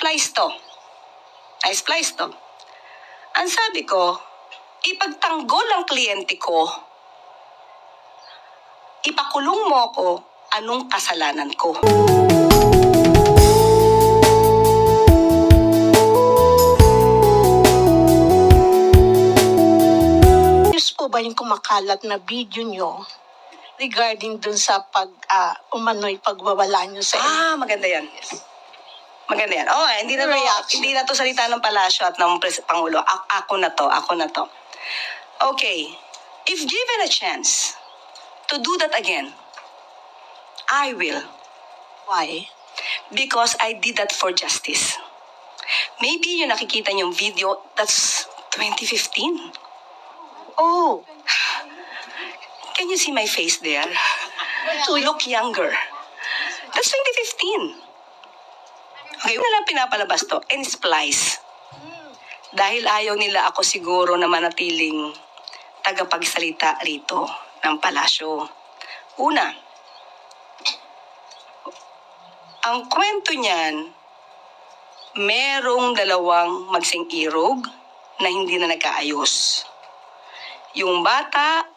na-splice to. Na-splice to. Ang sabi ko, ipagtanggol ang kliyente ko, ipakulong mo ako, anong kasalanan ko? News po ba yung kumakalat na video nyo regarding dun sa umano'y pagwawala nyo sa Maganda yan. Maganda yan. Hindi na to salita ng palasyo at ng Pangulo. Ako na to. Okay. If given a chance to do that again, I will. Why? Because I did that for justice. Maybe yung nakikita niyong video, that's 2015. Oh, Can you see my face there? To look younger. That's 2015. Okay, na lang pinapalabas to. And splice. Dahil ayaw nila ako siguro na manatiling tagapagsalita rito ng palasyo. Una, ang kwento niyan, merong dalawang magsing-irog na hindi na nagkaayos. Yung bata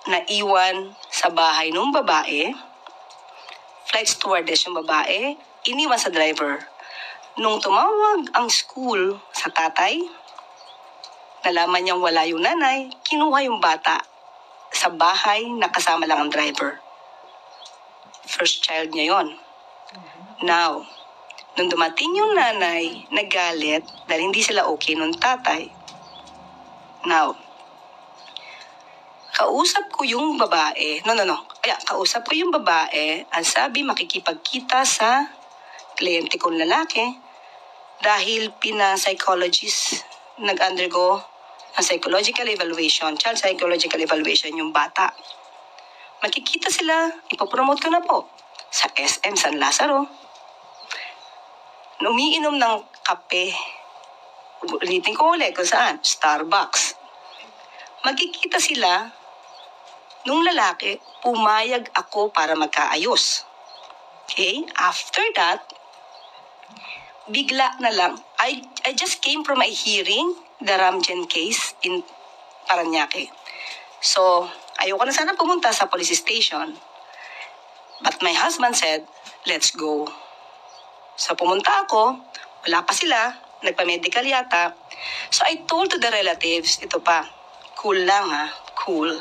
na iwan sa bahay ng babae, flight stewardess yung babae, iniwan sa driver. Nung tumawag ang school sa tatay, nalaman niyang wala yung nanay, kinuha yung bata sa bahay na kasama lang ang driver. First child niya yon. Now, nung dumating yung nanay, nagalit dahil hindi sila okay nung tatay. Now, kausap ko yung babae. Kausap ko yung babae. Ang sabi, makikipagkita sa kliyente kong lalaki dahil pina-psychologist nag-undergo ang psychological evaluation, child psychological evaluation yung bata. Makikita sila, ipopromote ko na po sa SM San Lazaro. Umiinom ng kape. Ulitin ko ulit kung saan, Starbucks. Magkikita sila nung lalaki, pumayag ako para magkaayos. Okay? After that, bigla na lang, I just came from a hearing, the Ramjen case in Paranaque. So, ayoko na sana pumunta sa police station. But my husband said, let's go. So, pumunta ako, wala pa sila, nagpa-medical yata. So, I told to the relatives, ito pa, cool lang ha, cool.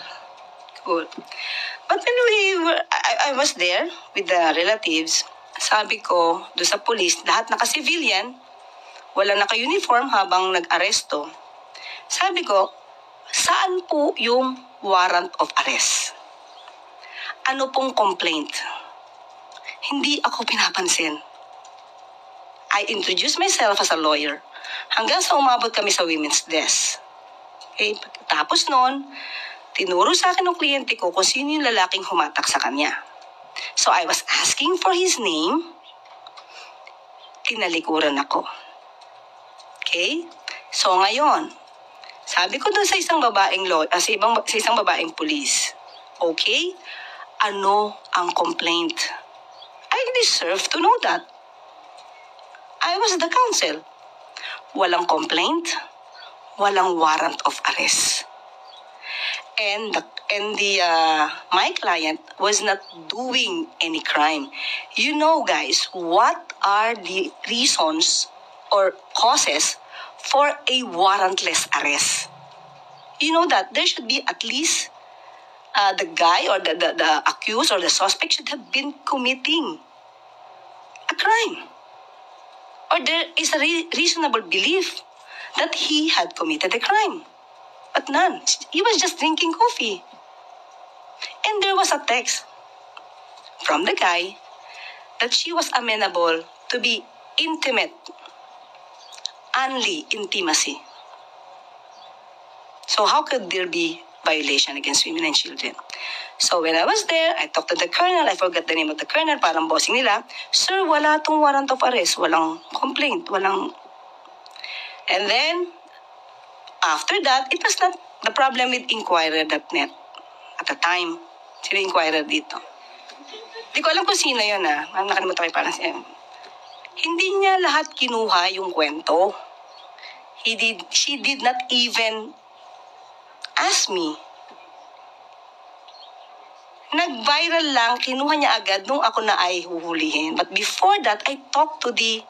But when I was there with the relatives, sabi ko doon sa police, lahat naka-civilian, wala naka-uniform habang nag-aresto. Sabi ko, saan po yung warrant of arrest? Ano pong complaint? Hindi ako pinapansin. I introduced myself as a lawyer hanggang sa umabot kami sa women's desk. Okay, tapos noon, tinuro sa akin ng kliyente ko kung sino yung lalaking humatak sa kanya. So I was asking for his name. Tinalikuran ako. Okay? So ngayon, sabi ko doon sa isang babaeng sa isang babaeng pulis, okay? Ano ang complaint? I deserve to know that. I was the counsel. Walang complaint, walang warrant of arrest. And my client was not doing any crime. You know, guys, what are the reasons or causes for a warrantless arrest? You know that there should be at least the guy or the accused or the suspect should have been committing a crime. Or there is a reasonable belief that he had committed a crime. But none. He was just drinking coffee. And there was a text from the guy that she was amenable to be intimate, only intimacy. So how could there be violation against women and children? So when I was there, I talked to the colonel. I forgot the name of the colonel, parang bossing nila. Sir, wala tong warrant of arrest. Walang complaint. Walang... And then, after that, it was not the problem with Inquirer.net at the time. Sino Inquirer dito? Di ko alam kung sino yun Nakalimutan ko yung parang Hindi niya lahat kinuha yung kwento. She did not even ask me. Nag-viral lang, kinuha niya agad nung ako na ay huhulihin. But before that, I talked to the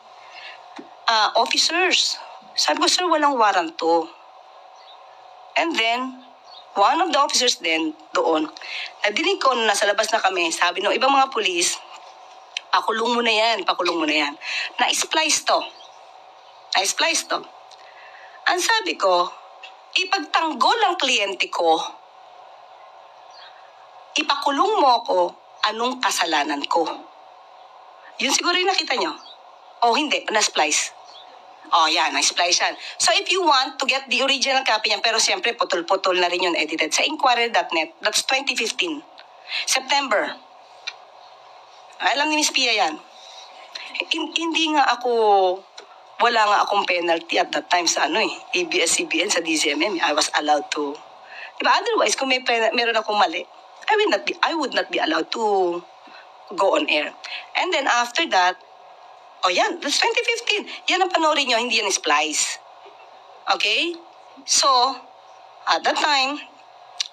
officers. Sabi ko, sir, walang warrant to. And then, one of the officers din doon, nadinig ko na nasa labas na kami, sabi ng ibang mga pulis, pakulong mo na yan. Na-splice to. Ang sabi ko, ipagtanggol ang kliyente ko, ipakulong mo ako, anong kasalanan ko? Yun siguro yung nakita nyo. O hindi, na-splice. Oh, yan, na-splice yan. So if you want to get the original copy niyan, pero siyempre putol-putol na rin yun edited, sa inquirer.net, that's 2015. September. Alam ni Miss Pia yan. Hindi nga ako, wala nga akong penalty at that time sa ABS-CBN, sa DZMM. I was allowed to. Diba? Otherwise, kung meron akong mali, I would not be allowed to go on air. And then after that, oh yan, that's 2015. Yan ang panoorin nyo, hindi yan splice. Okay? So, at that time,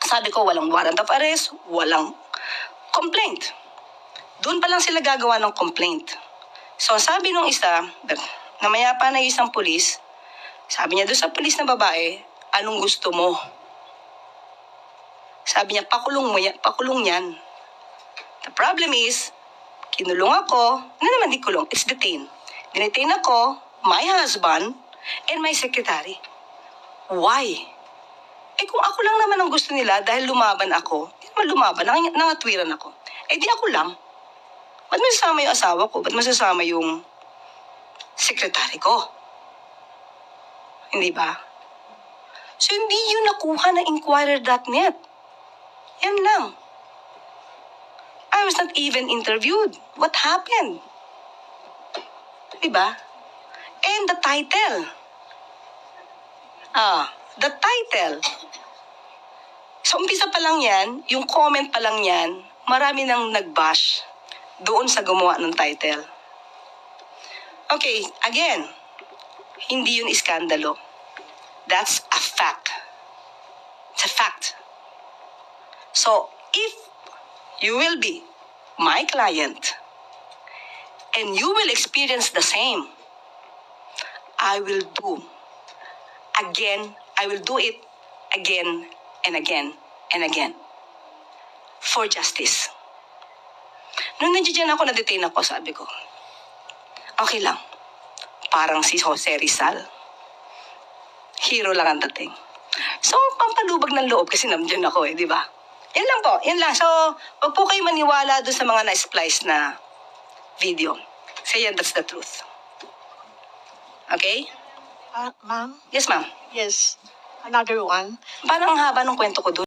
sabi ko, walang warrant of arrest, walang complaint. Doon pa lang sila gagawa ng complaint. So, sabi nung isa, namaya pa na isang pulis, sabi niya doon sa pulis na babae, anong gusto mo? Sabi niya, pakulong yan. The problem is, kinulong ako, naman di kulong, it's detained. Dinetain ako, my husband, and my secretary. Why? Kung ako lang naman ang gusto nila dahil lumaban ako, hindi naman lumaban, nangatwiran ako. Di ako lang. Ba't masasama yung asawa ko? Ba't masasama yung secretary ko? Hindi ba? So, hindi yun nakuha ng inquirer.net. Yan lang. I was not even interviewed. What happened? Diba? And the title. The title. So, umpisa pa lang yan, yung comment pa lang yan, marami nang nag-bash doon sa gumawa ng title. Okay, again, hindi yun iskandalo. That's a fact. It's a fact. So, if you will be my client and you will experience the same, I will do it again and again and again for justice. Nung nandiyan ako, na-detain ako, sabi ko, okay lang. Parang si Jose Rizal. Hero lang ang dating. So, pampalubag ng loob kasi nandiyan ako di ba? Yan lang po, yan lang. So, wag po kayo maniwala doon sa mga na-splice na video. Kasi yan, that's the truth. Okay? Ma'am? Yes, ma'am. Yes. Another one. Parang ang haba ng kwento ko doon.